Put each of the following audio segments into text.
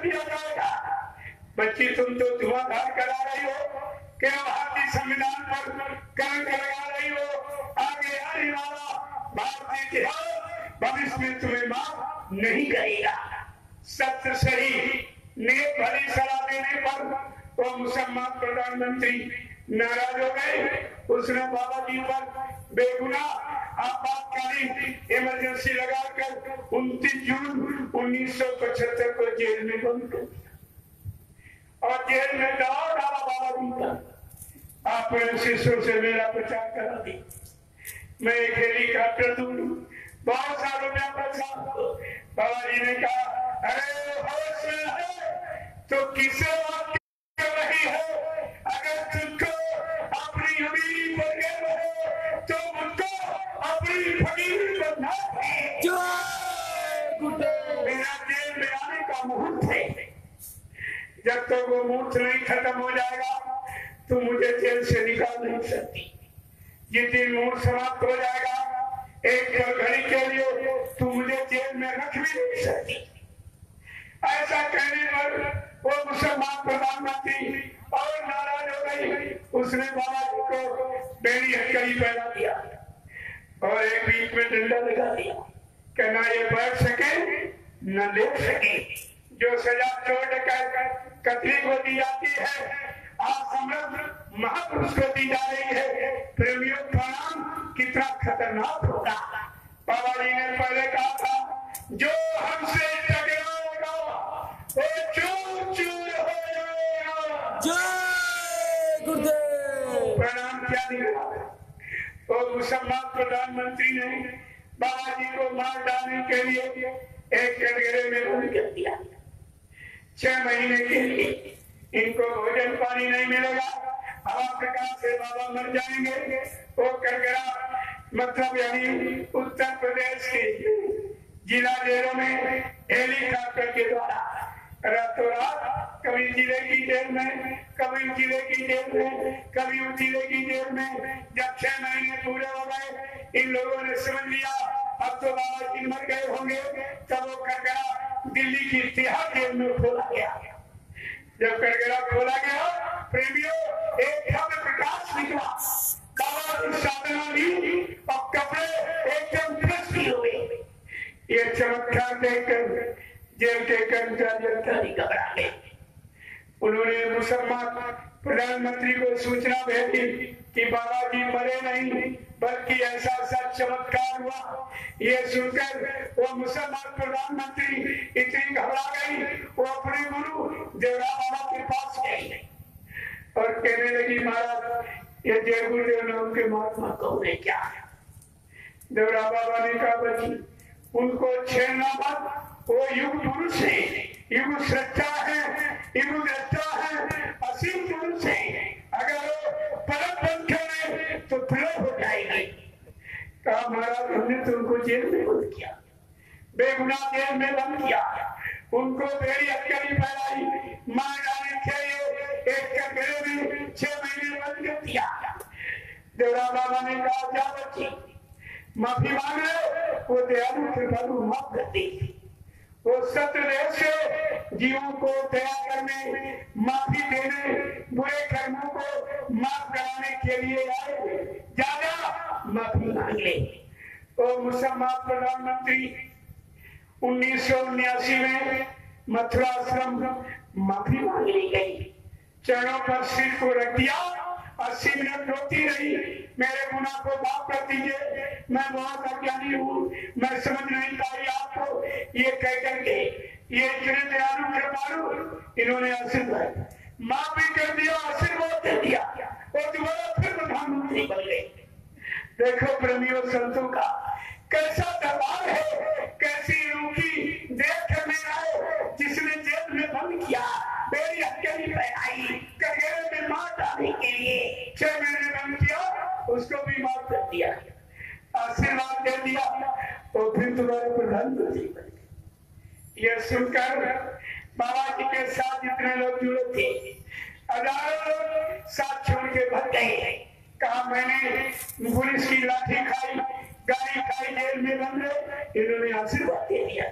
दिया जाएगा। बच्ची तुम तो धुआंधार करा रही हो कि भारतीय संविधान पर कलंक लगा रही हो। आगे आने वाला भारतीय इतिहास भविष्य में तुम्हें माफ नहीं करेगा। सत्य सही नेक भली सलाह देने पर वो मुसलमान प्रधानमंत्री नाराज हो गए। उसने बाबा जी पर बेगुनाह आपातकालीन इमरजेंसी लगाकर 29 जून 1975 को जेल में बंद कर दिया और जेल में दबाव डाला बाबा जी का। अपने शिष्यों से मेरा प्रचार करा दी, मैं एक हेलीकॉप्टर दूं, बहुत सा रुपया पैसा। बाबा जी ने कहा अरे होश में है तो किसे बात कर रही है? अगर तुमको अपनी अमीरी पर गर्व है तो मुझको अपनी फकीरी पर ना है। मेरा जेल में आने का मुहूर्त है, जब तक वो मुहूर्त नहीं खत्म हो जाएगा तो मुझे जेल से निकाल नहीं सकती। जिस दिन मुहूर्त समाप्त हो जाएगा एक घड़ी के लिए तू मुझे जेल में रख भी नहीं सकती। ऐसा कहने पर वो मुसलमान प्रधानमंत्री और नाराज हो गई। उसने बाबा जी को बेड़ी हथकड़ी पहना दिया और एक बीच में डंडा लगा दिया कि ना ये बैठ सके न लेट सके। जो सजा चोट कतली को दी जाती है आज समृद्ध महापुरुष को दी जा रही है। प्रेमियों प्रणाम कितना खतरनाक होगा। बाबा जी ने पहले कहा था जो हमसे टकराएगा वो चूर चूर हो जाएगा। जय गुरुदेव। प्रणाम क्या दिया वो मुसलमान प्रधानमंत्री ने बाबा जी को मार डालने के लिए एक कटघरे में बंद कर दिया। 6 महीने के लिए इनको भोजन पानी नहीं मिलेगा। हवा प्रकाश से बाबा मर जाएंगे। वो कटघरा मतलब यानी उत्तर प्रदेश के जिला जेलों में हेलीकॉप्टर के द्वारा रातों रात कभी जिले की जेल में, कभी जिले की जेल में, कभी उस जिले की जेल में। जब 6 महीने पूरे हो गए इन लोगों ने समझ लिया अब तो बाबा जी मर गए होंगे। तब वो कटघरा दिल्ली की तिहाड़ जेल में खोला गया। जब कटघरा खोला गया प्रेमियों एक भव्य प्रकाश निकला। बाबा की साधना दी और कपड़े एकदम फ्रेश हुए। ये चमत्कार देखकर जेल के कर्मचारी घबरा गए। उन्होंने मुसलमान प्रधानमंत्री को सूचना भेजी कि बाबा जी मरे नहीं बल्कि ऐसा ऐसा चमत्कार हुआ। ये सुनकर वो मुसलमान प्रधानमंत्री इतनी घबरा गई वो अपने गुरु देवरा बाबा के पास गई और कहने लगी महाराज ये जय गुरुदेव नाम के महात्मा कौन है क्या है? देवरा बाबा ने कहा बच्ची उनको छेड़ना मत। वो युग पुरुष है, युग सच्चा है, युग दृष्टा है, असीम पुरुष है। अगर वो परम बंद करे तो विलय हो जाएगी। कहा महाराज हमने तुमको जेल में बंद किया, बेगुनाह जेल में बंद किया, उनको बेड़ी हथकड़ी पहनाई, मार डालने के लिए एक कटघरे में 6 महीने बंद कर दिया। देवरा बाबा ने कहा जा बच्ची माफी मांग ले, वो दयालु कृपालु माफ कर देगी। वो सत्यदेव से जीवों को दया करने, माफी देने, बुरे कर्मों को माफ कराने के लिए आए। जा माफी मांग ले। तो मुसलमान प्रधानमंत्री 1979 में मथुरा आश्रम माफी मांगने गई। चरणों पर सिर को रख दिया। 80 मिनट रोती रही मेरे गुनाह को माफ कर दीजिए, मैं बहुत अज्ञानी हूँ, मैं समझ नहीं पाई आपको। ये कह करके ये इतने दयालु कृपालु इन्होंने आशीर्वाद माफ भी कर दिया, आशीर्वाद दे दिया और दोबारा फिर प्रधानमंत्री बन गए। देखो प्रेमियों संतों का कैसा दबाव है, कैसी रूखी देख में आए जिसने जेल में बंद किया, बेड़ी हथकड़ी पहनाई, कटघरे में मार डालने के लिए 6 महीने बंद किया, उसको भी माफ कर दिया, आशीर्वाद दे दिया तो फिर तुम्हारे प्रधानमंत्री बन गए। यह सुनकर बाबा जी के साथ जितने लोग जुड़े थे हजारों लोग साथ छोड़ के भग गए। कहा मैंने पुलिस की लाठी खाई, गाली खाई, जेल में बंद रहे, इन्होंने आशीर्वाद दे दिया।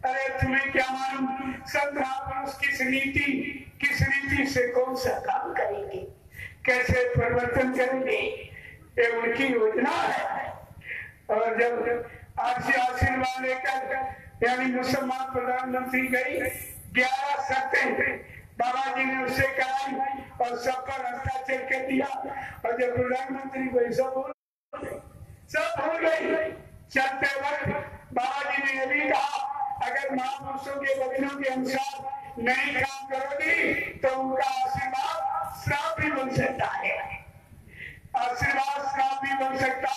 अरे तुम्हें क्या मालूम संत महापुरुष किस रीति से कौन सा काम करेंगे, कैसे परिवर्तन करेंगे, ये उनकी योजना है। और जब आपसे आशीर्वाद लेकर यानी मुसलमान प्रधानमंत्री गई 11 शर्तें बाबा जी ने उससे कराई और सब पर हस्ताक्षर कर दिया। और जब प्रधानमंत्री को सब भूल गई। चलते वक्त बाबा जी ने यह भी कहा अगर महापुरुषों के वचनों के अनुसार नहीं काम करोगी तो उनका आशीर्वाद श्राप भी बन सकता है, आशीर्वाद श्राप भी बन सकता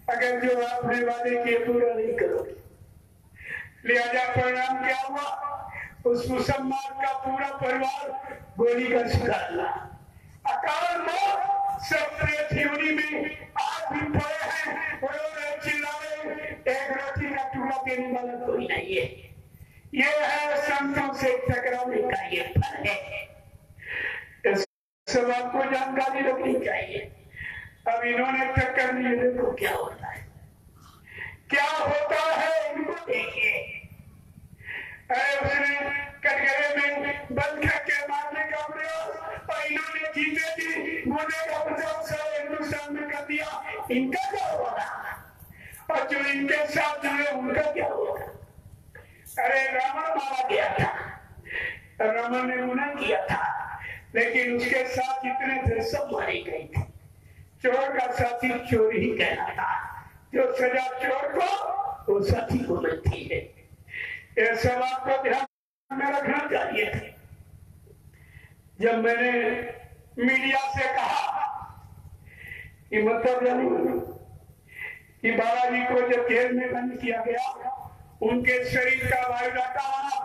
अगर जो आपने वादे किए पूरा नहीं करोगे। लिहाजा परिणाम क्या हुआ, उस मुसलमान का पूरा परिवार गोली का शिकार हुआ। अकाल मौत सब थ्योरी में आज भी पड़े हैं, चिल्ला रहे, एक रोटी का टुकड़ा देने वाला कोई नहीं है। ये है संतों से टकराने का ये फल है, सब आपको जानकारी रखनी चाहिए। अब इन्होंने टक्कर दी, देखो क्या होता है, क्या होता है इनको देखिए। अरे उसने कटघरे में बंद करके मारने का प्रयास और इन्होंने जीते जी मोदी का प्रचार सारे हिंदुस्तान में कर दिया, इनका क्या होगा और जो इनके साथ जुड़े उनका क्या होगा। अरे रावण मारा गया था, रावण ने गुनाह किया था, लेकिन उसके साथ जितने थे सब मारे गए थे। चोर का साथी चोर ही कहना था, जो सजा चोर को वो साथी को मिलती है। यह सब आपको ध्यान में रखना चाहिए। जब मैंने मीडिया से कहा कि मतलब जानी कि बाबा जी को जब जेल में बंद किया गया, उनके शरीर का बायोडाटा बना,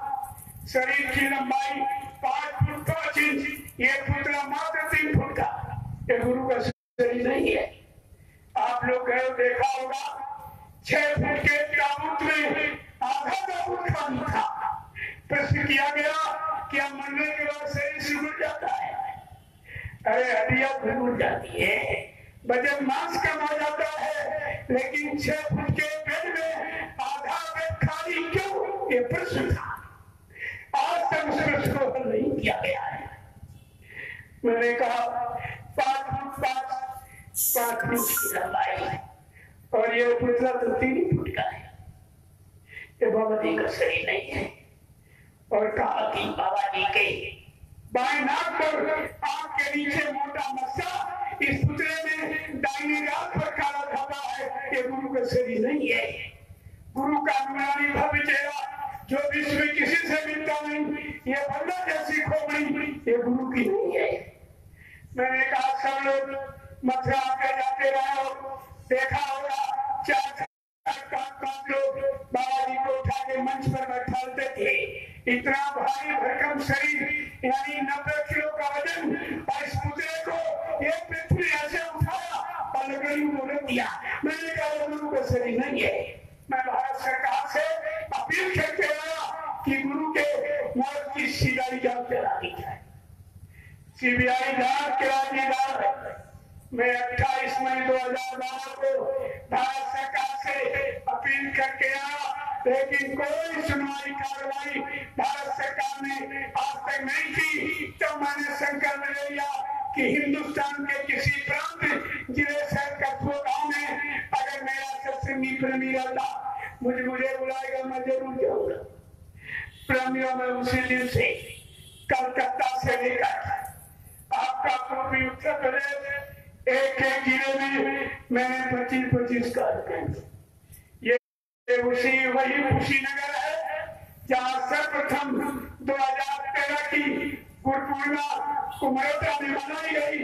शरीर की लंबाई 5 फुट 5 इंच, ये पुतला मात्र 3 फुट का, ये गुरु का शरीर नहीं है। आप लोग गए देखा होगा 6 फुट के ताबूत में आधा ताबूत खाली था। प्रश्न किया गया कि अब मरने के बाद शरीर सिकुड़ जाता है। अरे हड्डियां सिकुड़ जाती है, वजन मांस कम हो जाता है, लेकिन 6 फुट के बेड में आधा बेड खाली क्यों, ये प्रश्न था। आज तक उस प्रश्न को हल नहीं किया गया है। मैंने कहा 5 फुट 5 इंच की लंबाई और ये पुतला तो 3 फुट का है, ये बाबा जी का शरीर नहीं है। और कहा कि बाबा जी के बाएं नाक पर आंख के नीचे मोटा मस्सा, इस पुतले में दाहिनी नाक पर काला धब्बा है, ये गुरु का शरीर नहीं है। गुरु का नूरानी भव्य चेहरा जो विश्व में किसी से मिलता नहीं, ये बंदा जैसी खोपड़ी, ये गुरु की नहीं है। मैंने कहा सब लोग मथुरा आते जाते रहे हो, देखा होगा 4-5 लोग बाबा जी को उठा के मंच पर बैठाते थे। इतना भारी भरकम शरीर यानी 90 किलो का वजन, और इस पुतले को ये पृथ्वी ऐसे उठाया और लकड़ी को रख दिया। मैंने कहा गुरु का शरीर नहीं है। मैं भारत सरकार से अपील करके आया कि गुरु के मौत की सीबीआई जांच करा दी जाए। सीबीआई जांच करा दी जाए। मैं 28 मई 2012 को भारत सरकार से अपील करके आया, लेकिन कोई सुनवाई कार्रवाई भारत सरकार ने आज तक नहीं की। तो मैंने संकल्प ले लिया कि हिंदुस्तान के किसी प्रांत जिले शहर कस्बों गाँव में अगर मेरा सत्संगी प्रेमी रहता, मुझे बुलाएगा, मैं जरूर जाऊंगा। प्रेमियों में उसी दिन से कलकत्ता से लेकर आपका पूर्वी उत्तर प्रदेश एक जिले में मैंने 25-25 कार्यक्रम। ये वही कुशीनगर है जहाँ सर्वप्रथम 2013 की गुरु पूर्णिमा कुमरता में मनाई गई,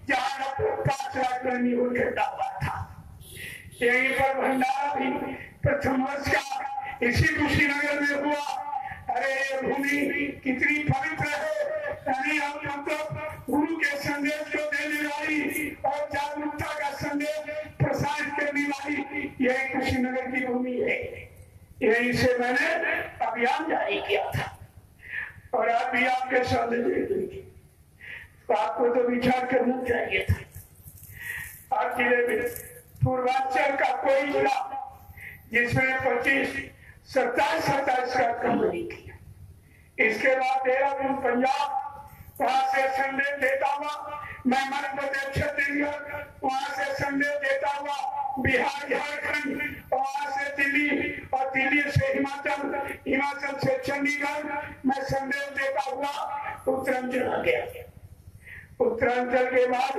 जहाँ 5 लाख कर्मी इकट्ठा हुआ था। यहीं पर भंडारा भी प्रथम वर्ष का इसी कुशीनगर में हुआ। अरे ये भूमि कितनी पवित्र है, यानी हम मतलब गुरु के संदेश को देने वाली और जागरूकता का संदेश प्रसारित करने वाली यही कुशीनगर की भूमि है। यहीं से मैंने अभियान जारी किया था और आप भी आपके सामने देख लीजिए। तो आपको तो विचार करना चाहिए था। आप जिले में पूर्वांचल का कोई जिला जिसमें 25 27 का काम नहीं किया। इसके बाद देहरादून पंजाब, वहां से संदेश देता हुआ मैं मध्य प्रदेश छत्तीसगढ़, वहां से संदेश देता हुआ बिहार झारखंड, वहां से दिल्ली और दिल्ली से हिमाचल, हिमाचल से चंडीगढ़ मैं संदेश देता हुआ उत्तरांचल आ गया। उत्तरांचल के बाद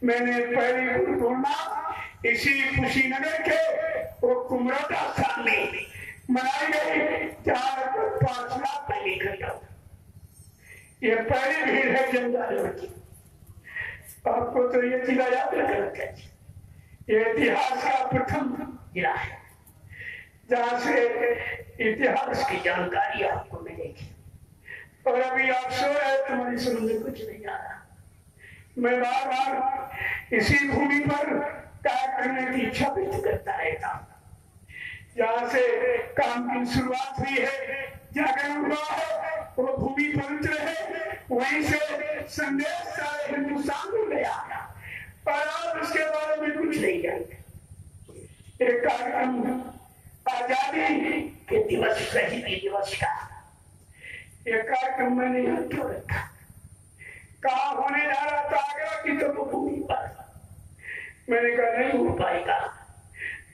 मैंने पहली पूर्णिमा इसी कुशीनगर के वो कुमरौटा स्थान में मनाई गई, जहां 5 लाख पहले इकट्ठा। ये पहली भीड़ है जंगल की। आपको तो ये जिला याद रखना, ये इतिहास का प्रथम जिला है जहां से इतिहास की जानकारी आपको मिलेगी। और अभी आप सो रहे, तुम्हारी समझ में कुछ नहीं आ रहा। मैं बार बार इसी भूमि पर कार्य करने की इच्छा व्यक्त करता रहता हूँ। जहाँ से काम की शुरुआत हुई है, जागरण हुआ है, वो भूमि पवित्र है, वहीं से संदेश सारे हिंदुस्तान में गया और आप उसके बारे में कुछ नहीं जानते। एक कार्यक्रम आजादी के दिवस, शहीदी दिवस का एक कार्यक्रम मैंने यहाँ क्यों रखा, कहा होने जा रहा था आगरा की तो भूमि पर। मैंने कहा नहीं हो पाएगा,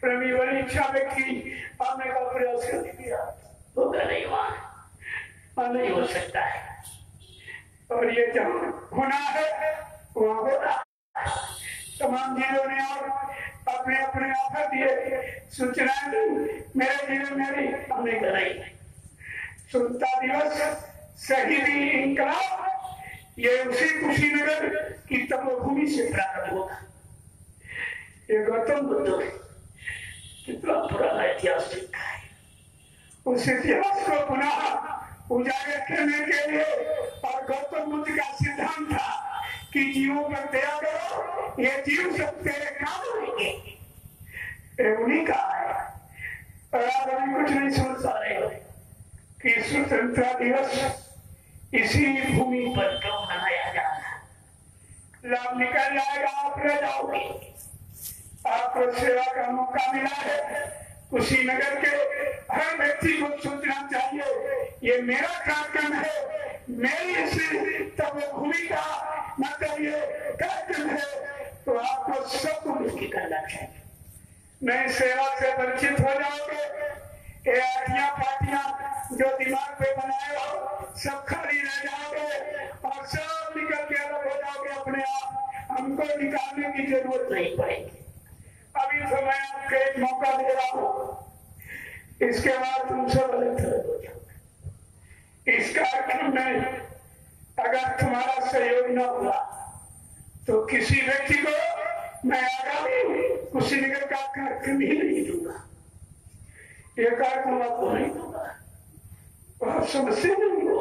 प्रवी बड़ी इच्छा व्यक्त की, हमने का प्रयास कर दिया, होगा नहीं, वहां नहीं हो सकता है। और ये जहां होना है वहां होना। तमाम जिलों ने और अपने अपने ऑफर दिए, सूचनाएं दी, मेरे जिले में भी हमने कराई। स्वतंत्रता दिवस, शहीदी इंकलाब, ये उसी कुशीनगर की तपोभूमि से प्रारंभ होगा। ये गौतम बुद्ध कितना पुराना इतिहास लिखा है, उस इतिहास को पुनः उजागर करने के लिए। और गौतम बुद्ध का सिद्धांत था कि जीवों पर दया करो, ये जीव सब तेरे काम आएंगे, उन्हीं का है। और आप अभी कुछ नहीं समझ पा रहे हो कि स्वतंत्रता दिवस इसी भूमि पर क्यों मनाया जा रहा है। लाभ निकल जाएगा, आप रह जाओगे। आपको सेवा का मौका मिला है। कुशीनगर के हर व्यक्ति को सोचना चाहिए, ये मेरा कार्यक्रम है, मेरी इस तपोभूमि का मतलब ये कार्यक्रम है, तो आपको सबको उसकी करना चाहिए। नई सेवा से वंचित हो जाओगे, ये आटियां पाटियां जो दिमाग पे बनाए हो सब खाली रह जाओगे और सब निकल के अलग हो जाओगे अपने आप। हमको निकालने की जरूरत नहीं पड़ेगी। अभी तो मैं आपको एक मौका दे रहा हूँ, इसके बाद तुम सब अलग थलग हो जाओगे। इस कार्यक्रम में अगर तुम्हारा सहयोग न हुआ तो किसी व्यक्ति को मैं आगामी कुशीनगर का कार्यक्रम ही नहीं दूंगा। ये कार्यक्रम आपको नहीं दूंगा, आप समझते नहीं हो,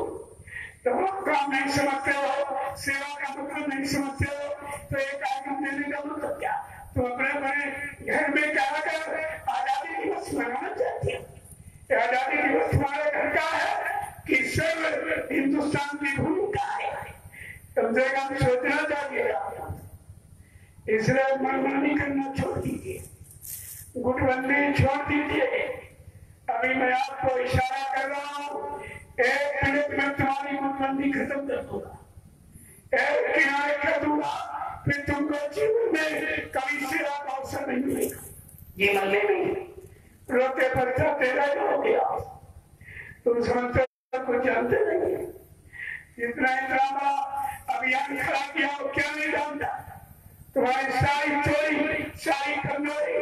तो आप काम नहीं समझते हो, सेवा का मतलब नहीं समझते हो, तो ये कार्यक्रम देने का मतलब क्या? तो अपने अपने घर में क्या कर आजादी दिवस मनाना चाहते हैं। आजादी दिवस तुम्हारे घर का है कि सब हिंदुस्तान की भूमि का है, कम से कम सोचना चाहिए। इसलिए मनमानी करना छोड़ दीजिए, गुटबंदी छोड़ दीजिए। अभी मैं आपको इशारा कर रहा हूँ, 1 मिनट में तुम्हारी गुटबंदी खत्म कर दूंगा, एक किनारे कर दूंगा, फिर तुमको जीवन में कभी सेवा का अवसर नहीं मिलेगा। जीवन में भी रोते पड़ता तेरा हो गया, तुम समझते कुछ जानते नहीं। इतना ड्रामा अभियान खड़ा किया हो, क्या नहीं जानता? तुम्हारी सारी चोरी, सारी कमजोरी,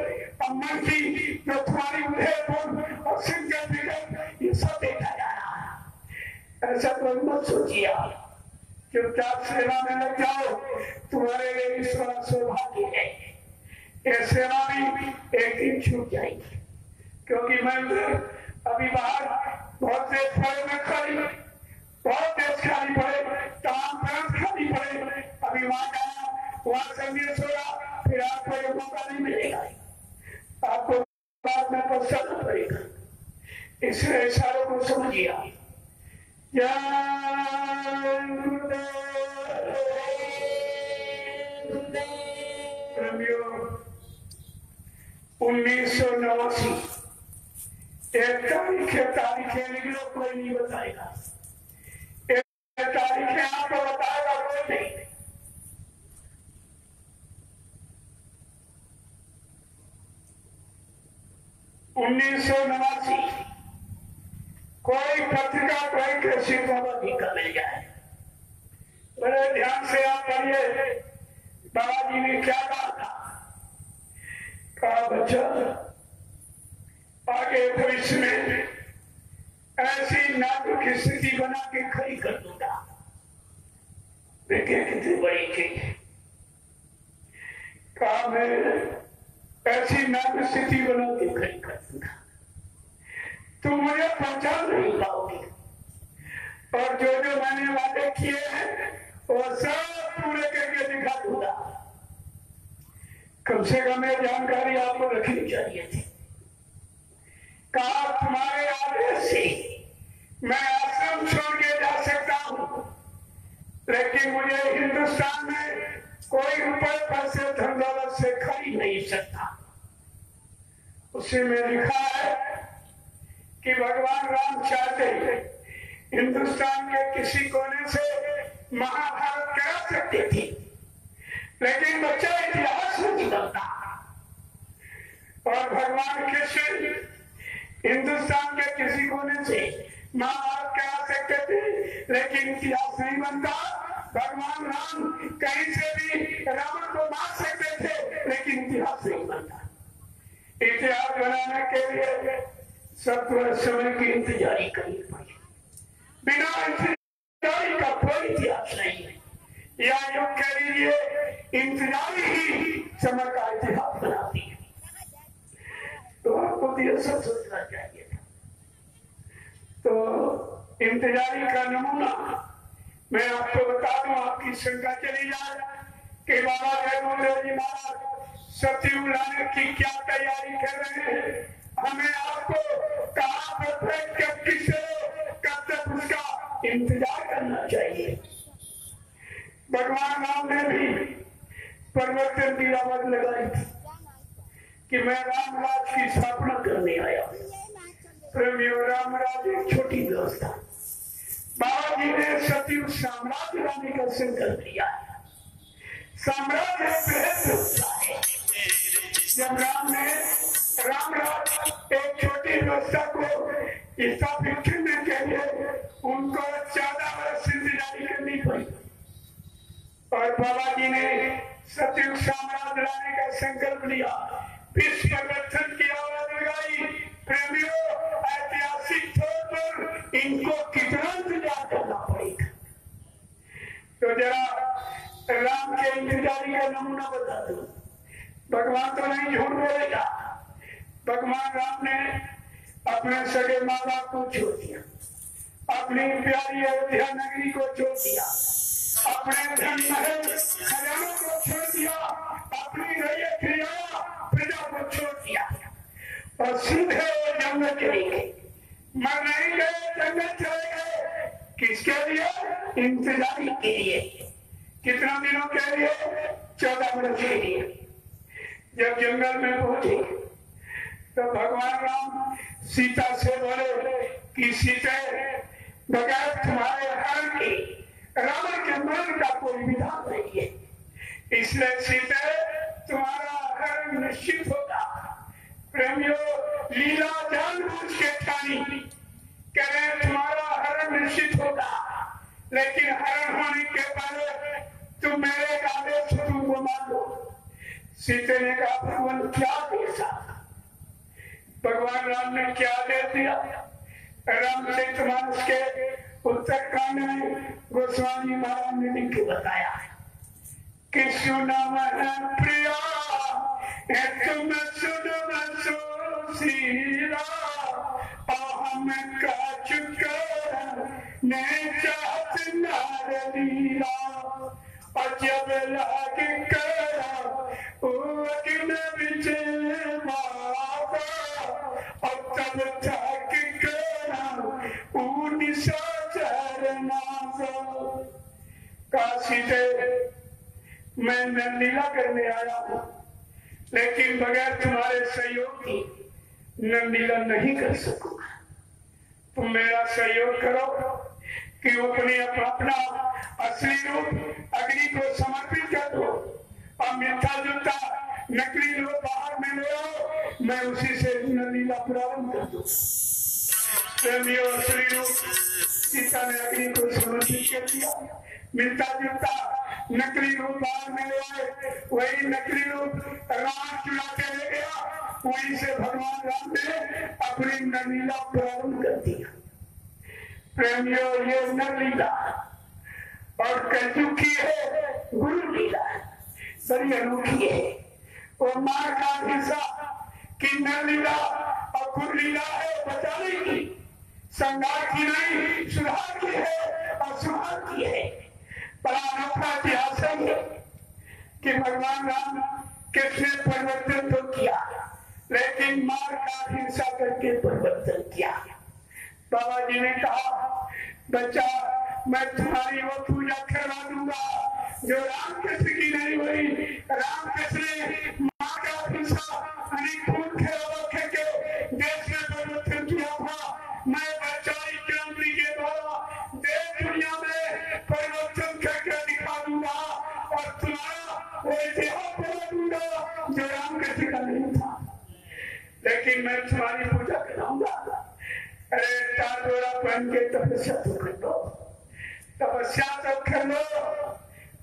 अम्मा की जो तुम्हारी उदयपुर और सिंगल फिगर, ये सब देखा जा रहा है। ऐसा कोई मत सोचिए, चुपचाप सेवा में लग जाओ, तुम्हारे लिए ईश्वर सौभाग्य है। ये सेवा भी एक दिन छूट जाएगी, क्योंकि मैं अभी बाहर बहुत देश पड़े में खाली, बहुत देश खाली पड़े, तमाम प्रांत खाली पड़े। अभी वहां जाना, वहां संदेश होगा, फिर आपको ये मौका नहीं मिलेगा, आपको बाद में पछताना पड़ेगा। इसलिए इशारों को समझिए। जय गुरुदेव। 1989 एक तारीखें लिख लो, कोई नहीं बताएगा। एक तारीखें आपको बताएगा कोई नहीं। $1989 कोई पत्रिका कोई कृषि खबर निकल जाए, बड़े ध्यान से आप पढ़िए। बाबा जी ने क्या कहा था? कहा बच्चा आगे भविष्य में ऐसी नाजुक स्थिति बना के खड़ी कर दूंगा। देखिए कितनी बड़ी चीज। कहा मैं ऐसी नाजुक स्थिति बना के खड़ी कर दूंगा, तुम मुझे पहचान नहीं पाओगे, और जो जो मैंने वादे किए हैं वो सब पूरे करके दिखा दूंगा। कम से कम ये जानकारी आपको रखनी चाहिए थी। कहा तुम्हारे आदेश से मैं आश्रम छोड़ के जा सकता हूं, लेकिन मुझे हिंदुस्तान में कोई रुपए पैसे धन दौलत से खरीद नहीं सकता। उसी में लिखा है कि भगवान राम चाहते हिंदुस्तान के किसी कोने से महाभारत करा सकते थे, लेकिन बच्चा इतिहास नहीं निकलता। और भगवान कृष्ण हिंदुस्तान के किसी कोने से महाभारत करा सकते थे, लेकिन इतिहास नहीं बनता। भगवान राम कहीं से भी रावण को मार सकते थे, लेकिन इतिहास नहीं बनता। इतिहास बनाने के लिए 7 वर्ष समय की इंतजारी करनी पड़ी। बिना इंतजारी का कोई इतिहास नहीं है, या यूं कह लीजिए इंतजारी ही समय का इतिहास बनाती है। तो आपको ये सब सोचना चाहिए था। तो इंतजारी का नमूना मैं आपको बता दूं, आपकी शंका चली जाए कि बाबा जयदेव जी महाराज सतयुग लाने की क्या तैयारी कर रहे हैं। हमें आपको कहां पर बैठ कर किसे कब तक उसका इंतजार करना चाहिए। भगवान राम ने भी परिवर्तन की आवाज लगाई थी कि मैं रामराज की स्थापना करने आया। प्रेमियों, रामराज एक छोटी व्यवस्था। बाबा जी ने सतयुग साम्राज्य लाने का संकल्प लिया। साम्राज्य बृहद व्यवस्था है। जब राम ने रामराज एक छोटी व्यवस्था को स्थापित करने के लिए उनको 14 वर्ष इंतजारी करनी पड़ी, और बाबा जी ने सतयुग साम्राज्य लाने का संकल्प लिया। विश्व परिवर्तन की आवाज लगाई। प्रेमियों, ऐतिहासिक तौर पर इनको कितना इंतजार करना पड़ेगा। तो जरा राम के इंतजारी का नमूना बता दो। भगवान तो नहीं झूठ बोलेगा। भगवान राम ने अपने सगे माँ बाप को छोड़ दिया, अपनी प्यारी अयोध्या नगरी को छोड़ दिया, अपने धन महल खजानों को छोड़ दिया, अपनी रैयत प्रजा को छोड़ दिया, और सीधे वो जंगल चले गए। मर नहीं गए, जंगल चले गए। किसके लिए? इंतजारी के लिए। कितना दिनों के लिए? 14 वर्ष के लिए। जब जंगल में पहुंचे तो भगवान राम सीता से बोले कि सीता, बगैर तुम्हारे हरण के रावण के मरण का कोई विधान नहीं है, इसलिए सीता तुम्हारा हरण निश्चित होगा। प्रेमियों, लीला जानबूझ के ठानी करें तुम्हारा हरण निश्चित होगा, लेकिन हरण होने के पहले तुम मेरे आदेश तुमको मान लो। सीता ने कहा भगवान क्या देश? भगवान राम ने क्या आदेश दिया? रामचरितमानस के उत्तरकांड में गोस्वामी महाराज ने लिख के बताया कि सुना मन प्रिया तुम सुनो सीरा हम का चुका ने चाहत नारदीरा, और जब लाग करा अग्न विजय माता, और तब तक करा निशा चरना। काशी से मैं लीला करने आया हूं, लेकिन बगैर तुम्हारे सहयोग की नंदीला नहीं कर सकूंगा। तुम मेरा सहयोग करो कि अपने अपना असली रूप अग्नि को समर्पित कर दो और मिथ्या जूता नकली रूप बाहर में ले आओ, मैं उसी से नंदीला प्रारंभ कर दूं। असली रूप सीता ने अग्नि को समर्पित कर दिया, मिथ्या जूता नकली रूप बाहर में ले आए, वही नकली रूप राम चुरा के ले गया, वहीं से भगवान राम ने अपनी नंदीला प्रारंभ कर दिया। प्रेमियों, ये नंदीला और कलयुग की है गुरु लीला, बड़ी अनोखी है। वो मार का हिस्सा की नंदीला और गुरु लीला है बचाने की, संघार की नहीं सुधार की है और सुधार की है। बड़ा अनोखा इतिहास है कि भगवान राम किसने परिवर्तन तो किया, लेकिन मार का हिंसा करके परिवर्तन किया। बाबा जी ने कहा, बच्चा मैं तुम्हारी वो पूजा करवा दूंगा जो राम कृष्ण की नहीं हुई। राम कृष्ण ने माँ का हिंसा खून खराबा करके देश में परिवर्तन किया था। मैं बच्चाई क्रांति के द्वारा देश दुनिया में परिवर्तन करके दिखा दूंगा और तुम्हारा वो इतिहास बना दूंगा जो राम कृष्ण का नहीं था। लेकिन मैं तुम्हारी पूजा कराऊंगा। अरे ताजोरा पहन के तपस्या तो कर लो, तपस्या तो कर लो,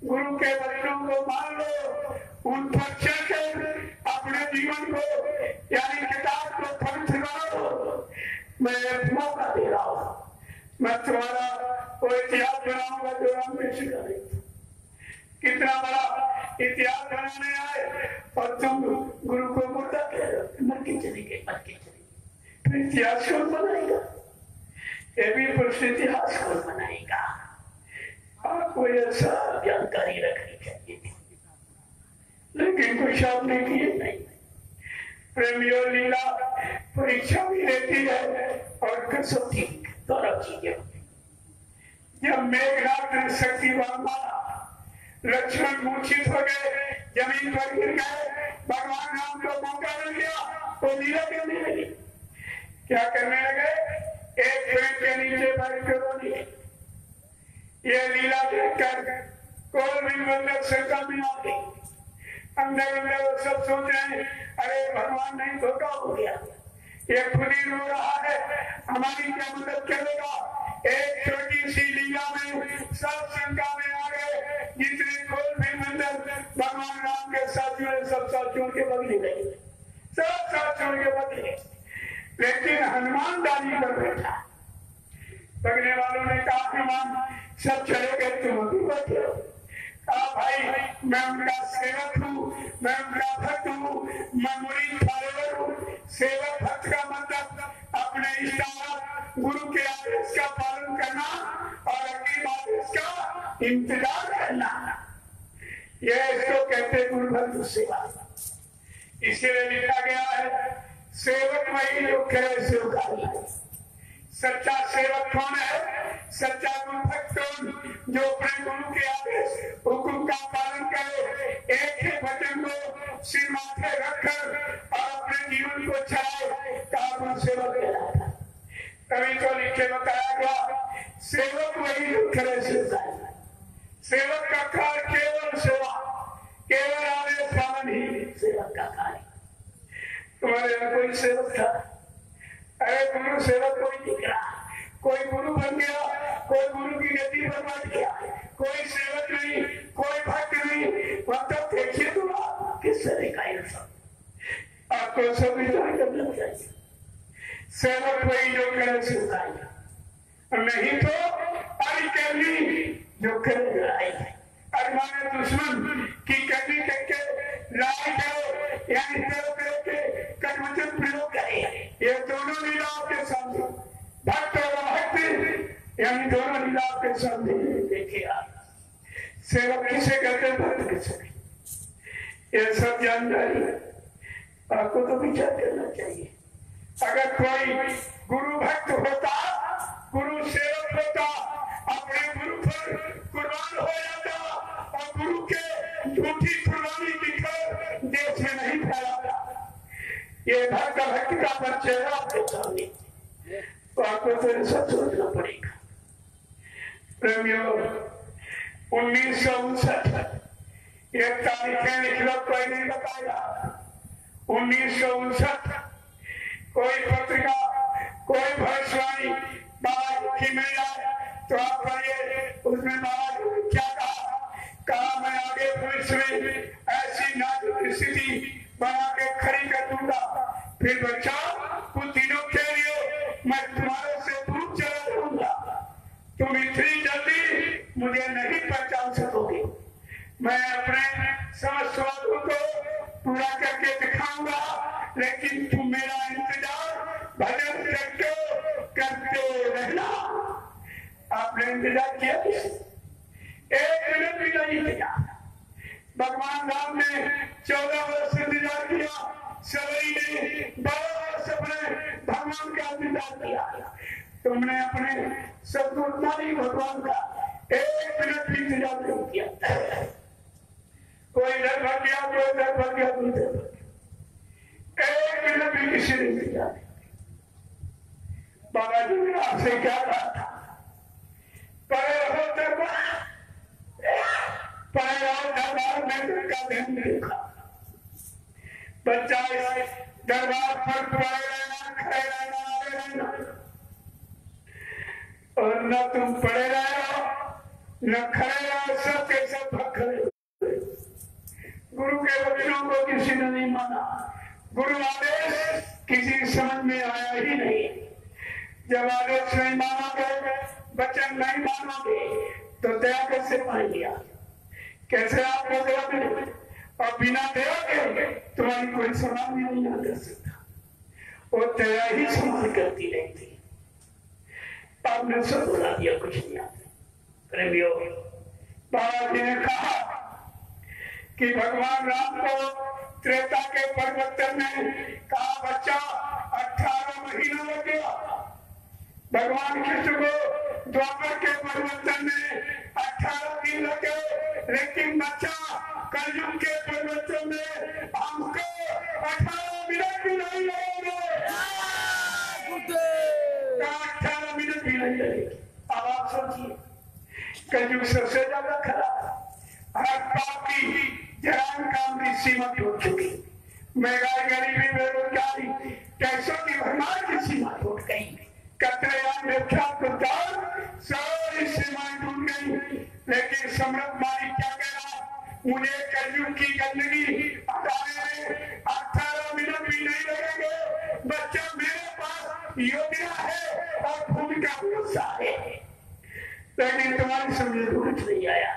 गुरु के वचनों को मान लो, उन पर चलकर अपने जीवन को यानी किताब को पवित्र बनाओ। मैं मौका दे रहा हूँ, मैं तुम्हारा वो इतिहास बनाऊंगा जो राम कृष्ण का नहीं था। कितना बड़ा इतिहास बनाने आए और तुम गुरु को मुर्दा कह रहे हो। मर के चले गए, मर के चले गए, फिर इतिहास कौन बनाएगा? ये भी पुरुष इतिहास कौन बनाएगा? आपको ऐसा जानकारी रखनी चाहिए थी, लेकिन कुछ आपने किए नहीं। प्रेमियों, लीला परीक्षा भी लेती है और कसौटी दोनों चीजें होती। जब मेघनाथ शक्तिवान मारा, लक्ष्मण मूर्छित हो गए, जमीन पर गिर गए, भगवान राम को मौका मिल गया, वो लीला करने लगे। क्या करने लगे? एक पेड़ के नीचे बैठ कर रोने। ये लीला देखकर कोल भी मतलब शंका में आ गई। अंदर अंदर वो सब सोच रहे हैं, अरे भगवान नहीं धोखा हो गया, ये खुद ही रो रहा है, हमारी क्या मदद करेगा? एक छोटी सी लीला में सब शंका में आ गए। जितने कोल भी मंदिर भगवान राम के साथियों ने सब साथ छोड़ के बदले गए, सब साथ छोड़ के बदले। लेकिन हनुमान डाली पर बैठा। बगने वालों ने कहा, हनुमान सब चले गए, तुम अभी बैठे हो। कहा, भाई मैं उनका सेवक हूँ, मैं उनका भक्त हूँ, मैं मुरीद फॉलोअर हूँ। सेवक भक्त का मतलब अपने इष्ट गुरु के आदेश का पालन करना और अग्रिम आदेश का इंतजार करना, यह इसको कहते गुरु भक्त सेवा। इसीलिए लिखा गया है, सेवक वही जो करे सेवकाई। सच्चा सेवक कौन है? सच्चा गुरु भक्त कौन? जो अपने गुरु के आदेश हुक्म का पालन करे, एक ही वचन को सिर माथे रखकर और अपने जीवन को चलाए, कहा गुरु सेवक कहलाता। तभी तो लिखे बताया गया, सेवक वही जो करे सेवकाई। सेवक का कार्य केवल सेवा, केवल आदेश पालन ही सेवक का कार्य। तुम्हारे यहाँ कोई सेवक था? अरे गुरु सेवक कोई दिख रहा, कोई गुरु बन गया, कोई गुरु की गति पर बैठ गया, कोई सेवक नहीं, कोई भक्त नहीं। मतलब देखिए तो आप किस तरह का इंसान, आपको सब विचार करना चाहिए। सेवक वही जो करे सेवकाई, नहीं तो आई करनी जो करे लड़ाई। अरे माने दुश्मन की करनी करके लड़ाई करो, यानी वचन प्रयोग करे। ये दोनों लीलाओं के सामने, भक्त और भक्त यानी दोनों लीलाओं के सामने देखिए आप। सेवक किसे कहते हैं, भक्त किसे? ये सब जानकारी आपको तो विचार करना चाहिए। अगर कोई गुरु भक्त होता, गुरु सेवक होता, अपने गुरु पर कुर्बान हो जाता और गुरु के झूठी कुर्बानी दिखकर देश में नहीं फैलाता। ये भक्त भक्ति का पर चेहरा आपके सामने, तो आपको तो ऐसा सोचना पड़ेगा। प्रेमियों, 1959 ये तारीखें लिख लो, कोई नहीं बताया। 1959 कोई पत्रिका, कोई भविष्यवाणी बाबा की मिल जाए तो आप पढ़िए, उसमें बाबा क्या कहा, मैं आगे भविष्य में ऐसी नाजुक स्थिति बना के खड़ी कर दूंगा, फिर बच्चा कुछ दिनों के लिए मैं तुम्हारे से दूर चला जाऊंगा, तुम इतनी जल्दी मुझे नहीं पहचान सकोगे, मैं अपने समस्त वादों को पूरा करके दिखाऊंगा, लेकिन तुम मेरा इंतजार भजन करते रहना। आपने इंतजार किया, एक मिनट भी नहीं किया। भगवान राम ने 14 वर्ष इंतजार किया, सवई ने 12 वर्ष अपने भगवान का इंतजार किया, तुमने अपने सदगुरुनारी भगवान का एक मिनट भी इंतजार नहीं किया। कोई इधर भर गया, कोई इधर भर गया, कोई इधर भर गया, एक मिनट भी किसी ने इंतजार नहीं किया। बाबा जी ने आपसे क्या कहा था, परे रहो दरबार, परे रहो दरबार में का ध्यान देखा। बच्चा इस दरबार पर पड़े रहना, खड़े रहना, आगे रहना, और न तुम पड़े रहो न खड़े रहो, सब के सब खड़े। गुरु के वचनों को किसी ने नहीं माना, गुरु आदेश किसी समझ में आया ही नहीं। जब आदेश नहीं मानोगे, वचन नहीं मानोगे, तो दया कैसे पाएंगे आप? कैसे आपको दया मिलेगी? और बिना दया के तुम्हारी कोई समाधि नहीं आ कर सकता, वो दया ही समाधि करती रहती। आपने सब बुला दिया, कुछ नहीं आता। प्रेमियों, बाबा जी ने कहा कि भगवान राम को त्रेता के परिवर्तन में कहा, बच्चा 18 महीना लग गया। भगवान कृष्ण को द्वापर के परिवर्तन में 18 दिन लगे, लेकिन बच्चा कलयुग के परिवर्तन में हमको 18 मिनट भी नहीं लगेंगे। 18 मिनट भी नहीं लगेगी। अब आप सोचिए, कलयुग सबसे ज्यादा खराब, हर पाप की जरान काम की सीमा टूट चुकी, महंगाई, गरीबी, बेरोजगारी, टैक्सों की भरमार की सीमा टूट गई, कतलेआम, सारी सीमाएं टूट गई। लेकिन सम्राट मालिक क्या कह रहा, मुझे कलयुग की गंदगी हटाने में 18 मिनट भी नहीं लगेंगे। बच्चा, मेरे पास योजना है और भूमिका गुस्सा है, लेकिन तुम्हारी समझ कुछ नहीं आया।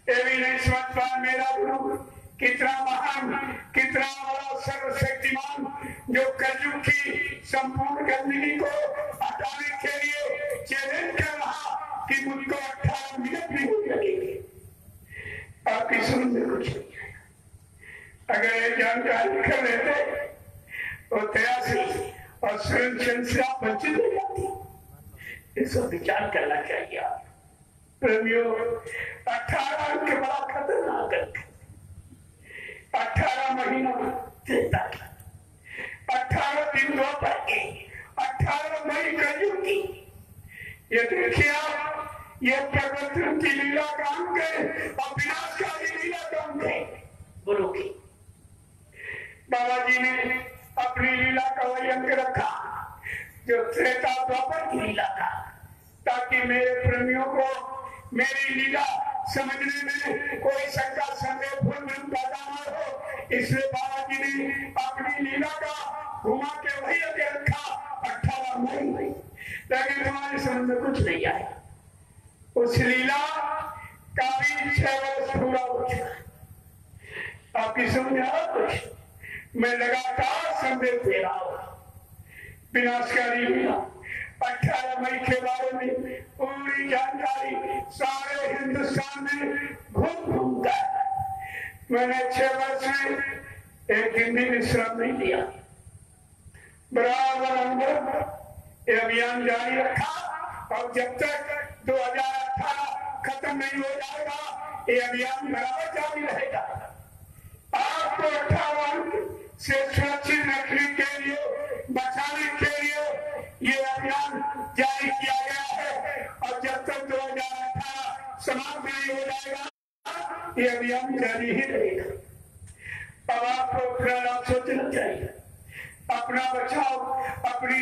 ये भी नहीं समझ पाया मेरा गुरु कितना महान, कितना बड़ा सर्वशक्तिमान, जो कलयुग की संपूर्ण गंदगी को हटाने के लिए चैलेंज कर रहा कि मुझको 18 मिनट भी नहीं लगेंगे। आपकी समझ में कुछ नहीं आएगा। अगर ये जानकारी कर लेते तो दया से और स्वयं से आप वंचित हो जाती। इसको विचार करना चाहिए आप प्रेमियों। 18 अंक बड़ा खतरनाक अंक, 18 महीना देता था, 18 दिन द्वापर के, 18 मई कलयुग की। ये देखिए आप, ये प्रवर्तन की लीला काम के और विनाशकारी लीला काम के गुरु की। बाबा जी ने अपनी लीला का वही अंक रखा जो त्रेता द्वापर की लीला था, ताकि मेरे प्रेमियों को मेरी लीला समझने में कोई शंका, संदेह, भूल भ्रम पैदा न हो। इसलिए बाबा जी ने अपनी लीला का घुमा के वही अंक रखा 18 मई। लेकिन तुम्हारी समझ में कुछ नहीं आया। उस लीला का भी 6 वर्ष पूरा हो चुका। आपकी समझ में आ कुछ? मैं लगातार संदेश दे रहा हूं, विनाशकारी लीला 18 मई के बारे में पूरी जानकारी सारे हिंदुस्तान में घूम घूम कर मैंने 6 वर्ष में एक दिन भी विश्राम नहीं दिया। बराबर अंदर ये अभियान जारी रखा और जब तक 2018 खत्म नहीं हो जाएगा ये अभियान बराबर जारी रहेगा। आपको 18 अंक से सुरक्षित रखने के लिए बचाने के लिए ये अभियान जारी किया गया है और जब तक 2018 समाप्त नहीं हो जाएगा ये अभियान जारी ही रहेगा। अब आपको सोचना चाहिए, अपना बचाव, अपनी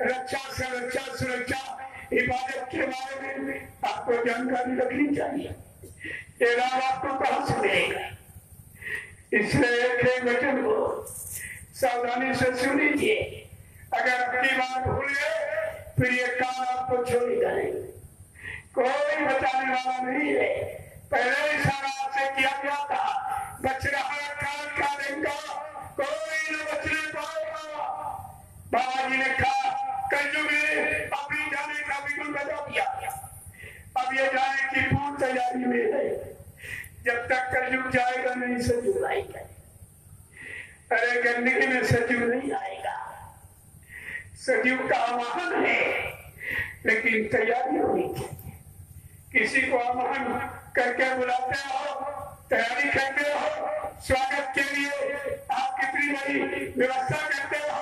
रक्षा सुरक्षा हिफाजत के बारे में आपको जानकारी रखनी चाहिए। ये राम आपको कहां से मिलेगा? इसलिए एक वचन को सावधानी से सुनिए। अगर अपनी बात भूले फिर ये काम आपको छोड़ेगा नहीं। कोई बचाने वाला नहीं है। पहले इशारा आपसे किया गया था, बच रहा का देंगे, कोई न बचने पाएगा। बाबा जी ने कहा कलयुग ने अपनी जाने का बिल्कुल बचा दिया। अब ये जाने की पूर्ण तैयारी में है। जब तक कलयुग जाएगा नहीं सचिव आएगा। अरे गंदगी में सचिव नहीं आएगा। सचिव का आह्वान है लेकिन तैयारी होनी चाहिए। किसी को आह्वान करके बुलाते हो, तैयारी करते हो, स्वागत के लिए आप कितनी बड़ी व्यवस्था करते हो।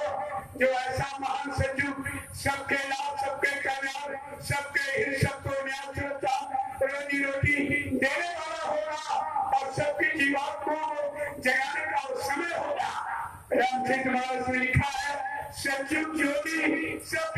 जो ऐसा महान सचिव सबके लाभ, सबके कल्याण, सबके हित, सबको न्याय सुरक्षा रोजी रोटी देने वाला होगा और सबकी जीवन को जगाने का समय होगा। रामचरितमानस में लिखा है सचिव ज्योति सब